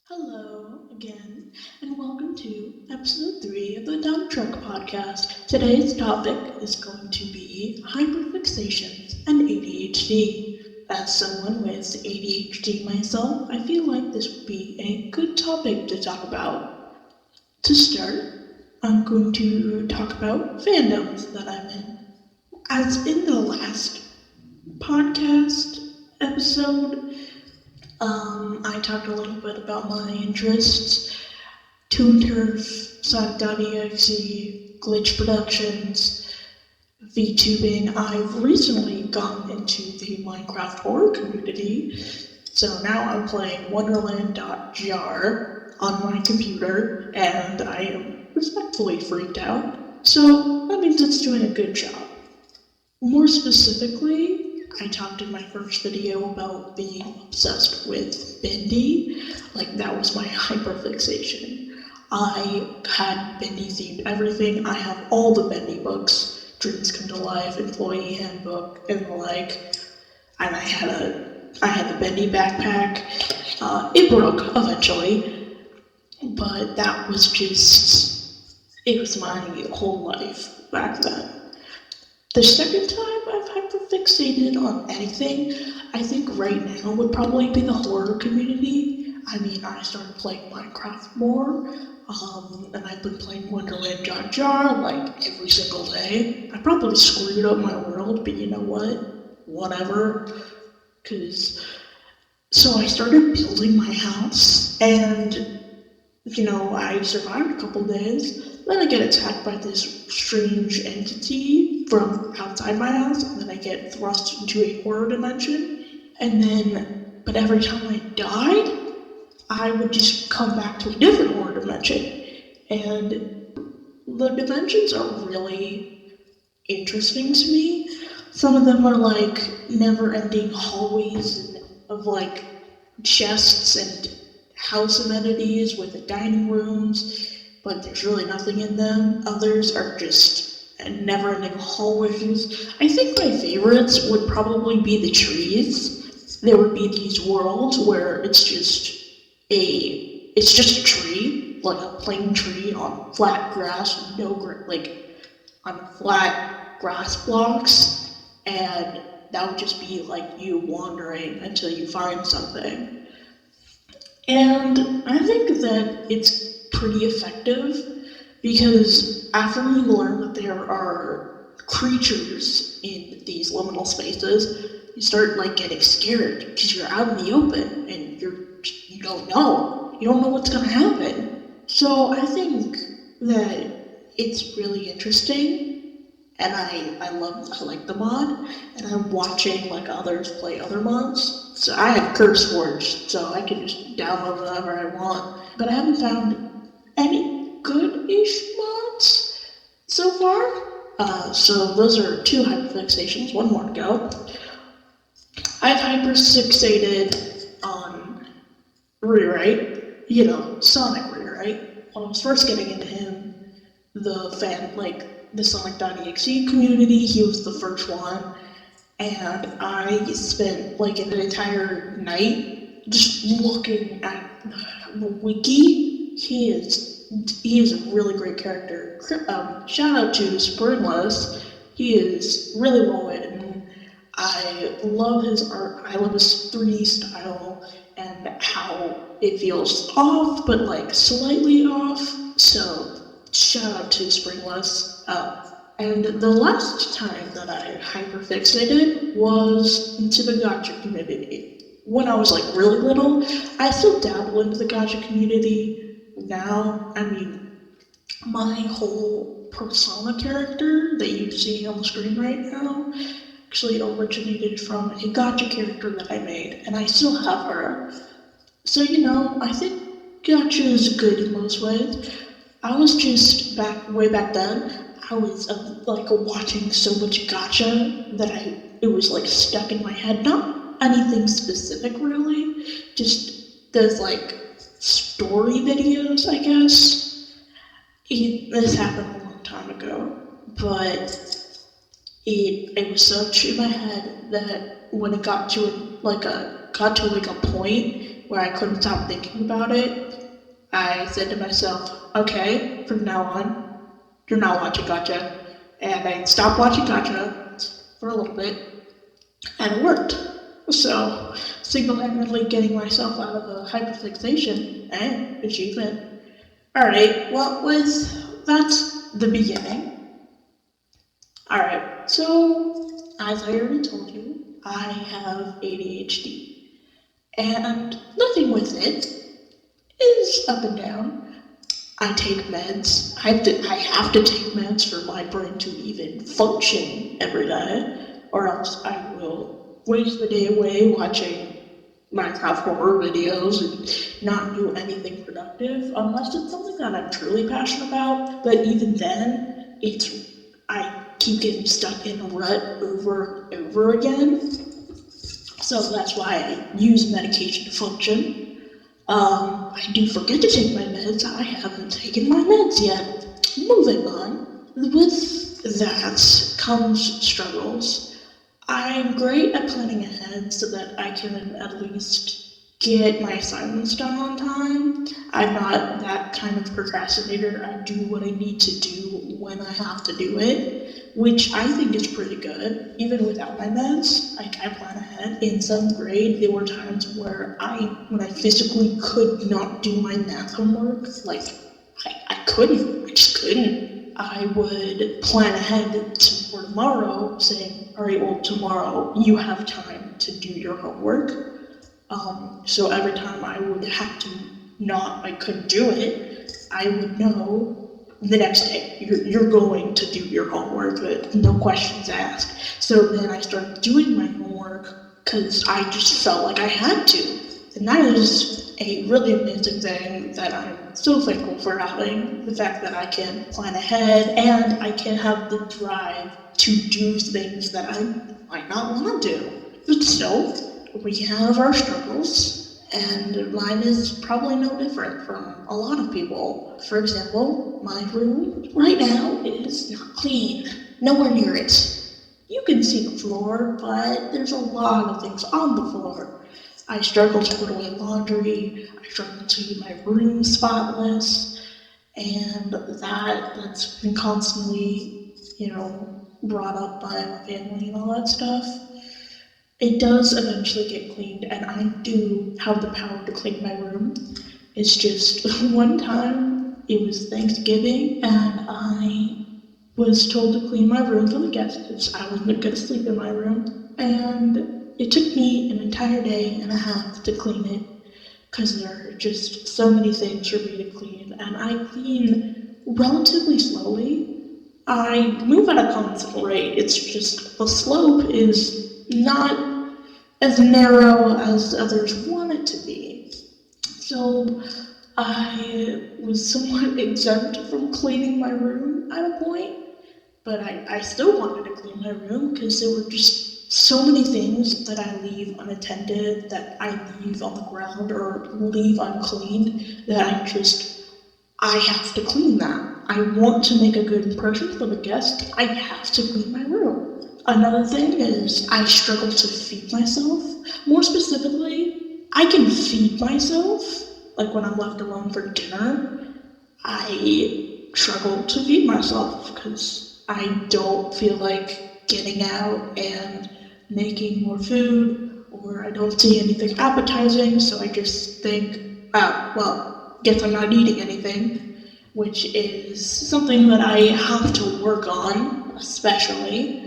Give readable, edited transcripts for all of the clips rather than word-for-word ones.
Hello again, and welcome to episode 3 of the Dump Truck Podcast. Today's topic is going to be hyperfixations and ADHD. As someone with ADHD myself, I feel like this would be a good topic to talk about. To start, I'm going to talk about fandoms that I'm in. As in the last podcast episode, I talked a little bit about my interests, Toon Turf, Sonic.exe, Glitch Productions, VTubing. I've recently gotten into the Minecraft horror community, so now I'm playing Wonderland.jar on my computer, and I am respectfully freaked out, so that means it's doing a good job. More specifically, I talked in my first video about being obsessed with Bendy. Like, that was my hyperfixation. I had Bendy themed everything. I have all the Bendy books, Dreams Come to Life, Employee Handbook, and the like. And I had the Bendy backpack. It broke eventually, but that was it was my whole life back then. The second time I've hyperfixated on anything, I think right now would probably be the horror community. I mean, I started playing Minecraft more, and I've been playing Wonderland.jar like every single day. I probably screwed up my world, but you know what? Whatever. So I started building my house, and I survived a couple days. Then I get attacked by this strange entity from outside my house, and then I get thrust into a horror dimension. But every time I died, I would just come back to a different horror dimension. And the dimensions are really interesting to me. Some of them are like never-ending hallways of like chests and house amenities with the dining rooms, but there's really nothing in them. Others are just never-ending hallways. I think my favorites would probably be the trees. There would be these worlds where it's just a tree, like a plain tree on flat grass, on flat grass blocks, and that would just be like you wandering until you find something. And I think that it's pretty effective because after you learn that there are creatures in these liminal spaces, you start like getting scared because you're out in the open and you don't know what's gonna happen. So I think that it's really interesting, and I like the mod, and I'm watching like others play other mods. So I have CurseForge, so I can just download whatever I want. But I haven't found any good-ish mods so far. So those are 2 hyperfixations, 1 more to go. I've hyperfixated on Rewrite, Sonic Rewrite. When I was first getting into him, the Sonic.exe community, he was the first one. And I spent like an entire night just looking at the wiki. He is a really great character. Shout out to Springless. He is really well written. I love his art. I love his 3D style and how it feels off, but like slightly off. So shout out to Springless. And the last time that I hyperfixated was into the gacha community. When I was like really little, I still dabble into the gacha community now. I mean, my whole persona character that you see on the screen right now actually originated from a gacha character that I made, and I still have her. So, I think gacha is good in most ways. I was just way back then, I was watching so much gacha that it was like stuck in my head. Not anything specific really, just those like story videos, I guess. This happened a long time ago, but it was so much in my head that when it got to a point where I couldn't stop thinking about it, I said to myself, okay, from now on, you're not watching Gotcha. And I stopped watching Gotcha for a little bit, and it worked. So, single-handedly getting myself out of a hyperfixation and achievement. Alright, that's the beginning. Alright, so as I already told you, I have ADHD. And living with it is up and down. I take meds. I have to take meds for my brain to even function every day, or else I will waste the day away watching Minecraft horror videos and not do anything productive, unless it's something that I'm truly passionate about. But even then, I keep getting stuck in a rut over and over again. So that's why I use medication to function. I do forget to take my meds. I haven't taken my meds yet. Moving on. With that comes struggles. I'm great at planning ahead so that I can at least get my assignments done on time. I'm not that kind of procrastinator. I do what I need to do when I have to do it, which I think is pretty good. Even without my meds, I plan ahead. In 7th grade, there were times where when I physically could not do my math homework, I just couldn't. I would plan ahead for tomorrow, saying, all right, well, tomorrow you have time to do your homework. So every time I would have to I couldn't do it, I would know the next day, you're going to do your homework, but no questions asked. So then I started doing my homework because I just felt like I had to. And that is a really amazing thing that I'm so thankful for having, the fact that I can plan ahead and I can have the drive to do things that I might not want to do. But still, we have our struggles, and mine is probably no different from a lot of people. For example, my room right now is not clean, nowhere near it. You can see the floor, but there's a lot of things on the floor. I struggle to put away laundry, I struggle to keep my room spotless, and that's been constantly, brought up by my family and all that stuff. It does eventually get cleaned, and I do have the power to clean my room. It's just one time, it was Thanksgiving, and I was told to clean my room for the guests because I wasn't going to sleep in my room, and it took me an entire day and a half to clean it because there are just so many things for me to clean, and I clean relatively slowly. I move at a constant rate. It's just the slope is not as narrow as others want it to be. So I was somewhat exempt from cleaning my room at a point, but I still wanted to clean my room because there were just so many things that I leave unattended, that I leave on the ground or leave uncleaned, that I have to clean that. I want to make a good impression for the guest. I have to clean my room. Another thing is I struggle to feed myself. More specifically, I can feed myself. Like when I'm left alone for dinner, I struggle to feed myself because I don't feel like getting out and making more food, or I don't see anything appetizing, so I just think, guess I'm not eating anything, which is something that I have to work on, especially.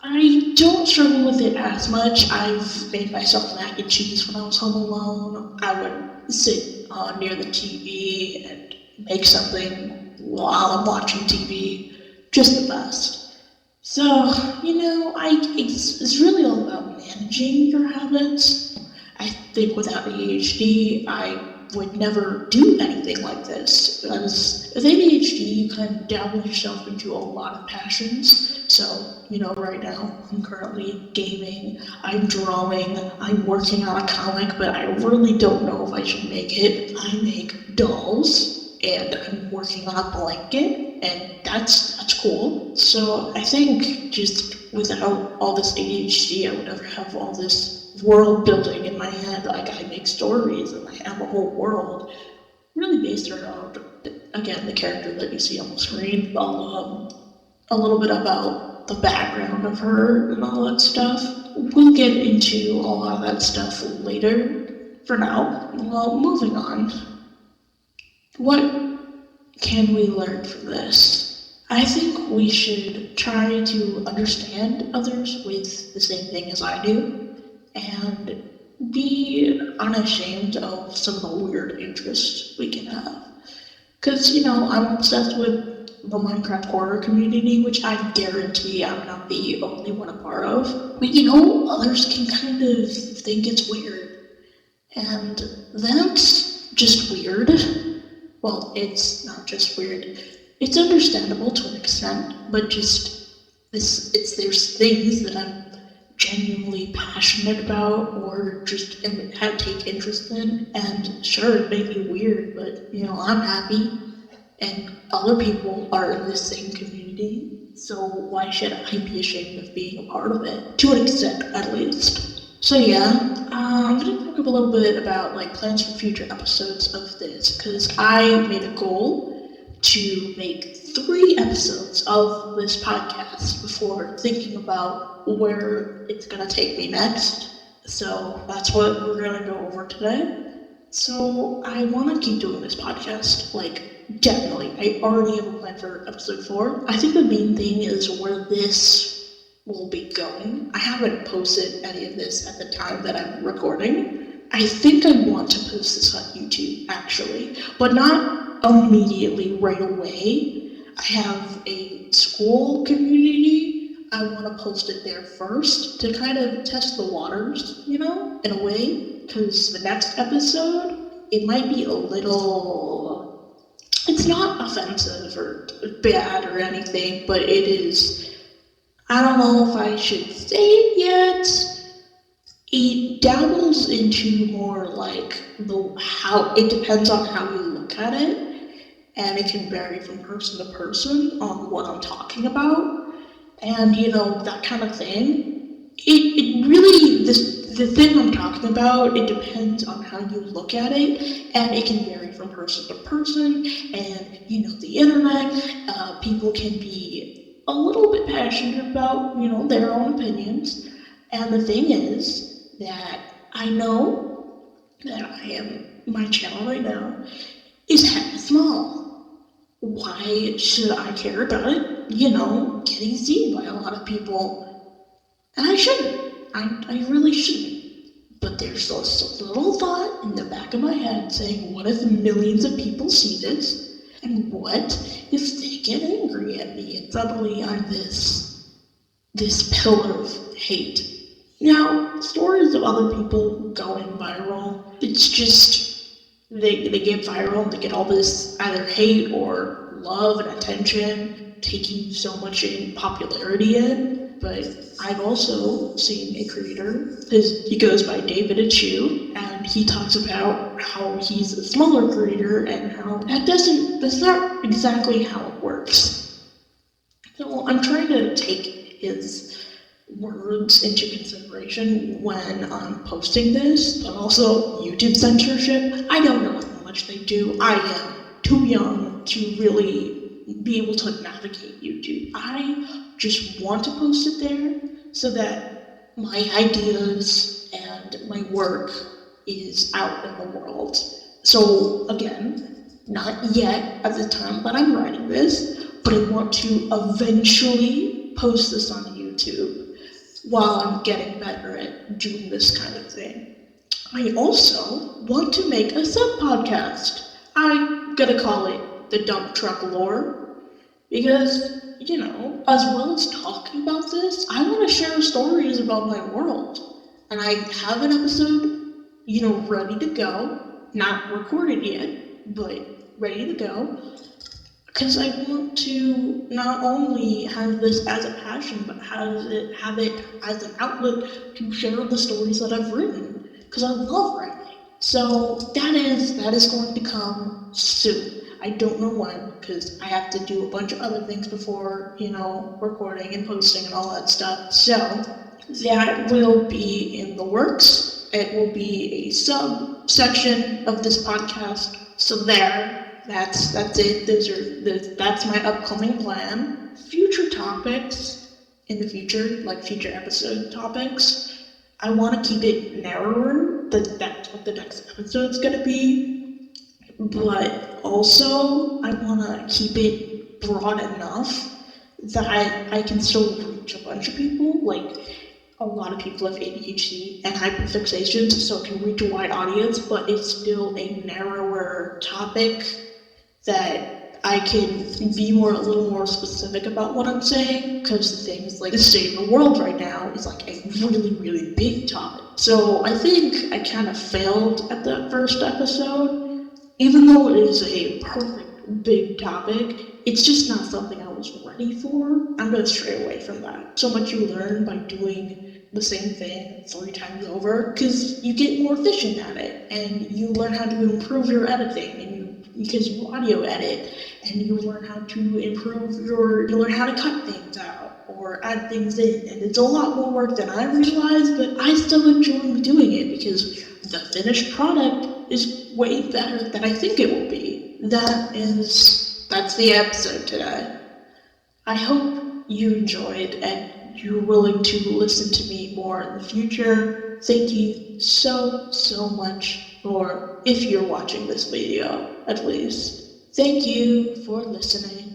I don't struggle with it as much. I've made myself mac and cheese when I was home alone. I would sit near the TV and make something while I'm watching TV. Just the best. So, it's really all about managing your habits. I think without ADHD, I would never do anything like this. Because with ADHD, you kind of dabble yourself into a lot of passions. So, right now, I'm currently gaming, I'm drawing, I'm working on a comic, but I really don't know if I should make it. I make dolls, and I'm working on a blanket, and that's cool. So I think just without all this ADHD, I would never have all this world building in my head. Like, I make stories and I have a whole world really based around, again, the character that you see on the screen. A little bit about the background of her and all that stuff. We'll get into a lot of that stuff later. For now, well, moving on. What can we learn from this? I think we should try to understand others with the same thing as I do, and be unashamed of some of the weird interests we can have. Because, I'm obsessed with the Minecraft horror community, which I guarantee I'm not the only one a part of. But, others can kind of think it's weird. And that's just weird. Well, it's not just weird. It's understandable to an extent, but there's things that I'm genuinely passionate about or just take interest in, and sure, it may be weird, but I'm happy, and other people are in the same community, so why should I be ashamed of being a part of it? To an extent, at least. So yeah, I'm going to talk a little bit about plans for future episodes of this, because I made a goal to make 3 episodes of this podcast before thinking about where it's going to take me next. So that's what we're going to go over today. So I want to keep doing this podcast, definitely. I already have a plan for episode 4. I think the main thing is where this will be going. I haven't posted any of this at the time that I'm recording. I think I want to post this on YouTube, actually, but not immediately right away. I have a school community. I want to post it there first to kind of test the waters, in a way, because the next episode, it might be a little, it's not offensive or bad or anything, but it is, I don't know if I should say it yet. It dabbles into more how it depends on how you look at it, and it can vary from person to person on what I'm talking about, and that kind of thing. It really, the thing I'm talking about, it depends on how you look at it, and it can vary from person to person, and the internet, people can be a little bit passionate about, their own opinions. And the thing is that I know that my channel right now is hella small. Why should I care about it, getting seen by a lot of people? And I shouldn't. I really shouldn't. But there's this little thought in the back of my head saying, what if millions of people see this? And what if they get angry at me and suddenly I'm this pillar of hate? Now, stories of other people going viral, it's just, they get viral, they get all this either hate or love and attention, taking so much in popularity in. But I've also seen a creator, he goes by David Achu, and he talks about how he's a smaller creator and how that's not exactly how it works. So I'm trying to take his words into consideration when I'm posting this, but also YouTube censorship. I don't know how much they do. I am too young to really be able to navigate YouTube. I just want to post it there so that my ideas and my work is out in the world. So again, not yet at the time that I'm writing this, but I want to eventually post this on YouTube while I'm getting better at doing this kind of thing. I also want to make a sub-podcast. I'm gonna call it The Dump Truck Lore, because, as well as talking about this, I want to share stories about my world. And I have an episode, ready to go, not recorded yet, but ready to go, because I want to not only have this as a passion, but have it as an outlet to share the stories that I've written, because I love writing. So that is going to come soon. I don't know when, because I have to do a bunch of other things before, recording and posting and all that stuff. So that will be in the works. It will be a subsection of this podcast. So that's it. That's my upcoming plan. Future topics in the future, like future episode topics, I want to keep it narrower. That's what the next episode's gonna be. But also, I want to keep it broad enough that I can still reach a bunch of people. Like, a lot of people have ADHD and hyperfixations, so it can reach a wide audience, but it's still a narrower topic that I can be a little more specific about what I'm saying, because things like the state of the world right now is like a really, really big topic. So I think I kind of failed at that first episode, even though it is a perfect big topic. It's just not something I was ready for. I'm going to stray away from that. So much you learn by doing the same thing 3 times over, because you get more efficient at it, and you learn how to improve your editing, because you audio edit, and you learn how to you learn how to cut things out or add things in, and it's a lot more work than I realized, but I still enjoy doing it because the finished product is way better than I think it will be. That's the episode today. I hope you enjoyed and you're willing to listen to me more in the future. Thank you so much if you're watching this video, at least. Thank you for listening.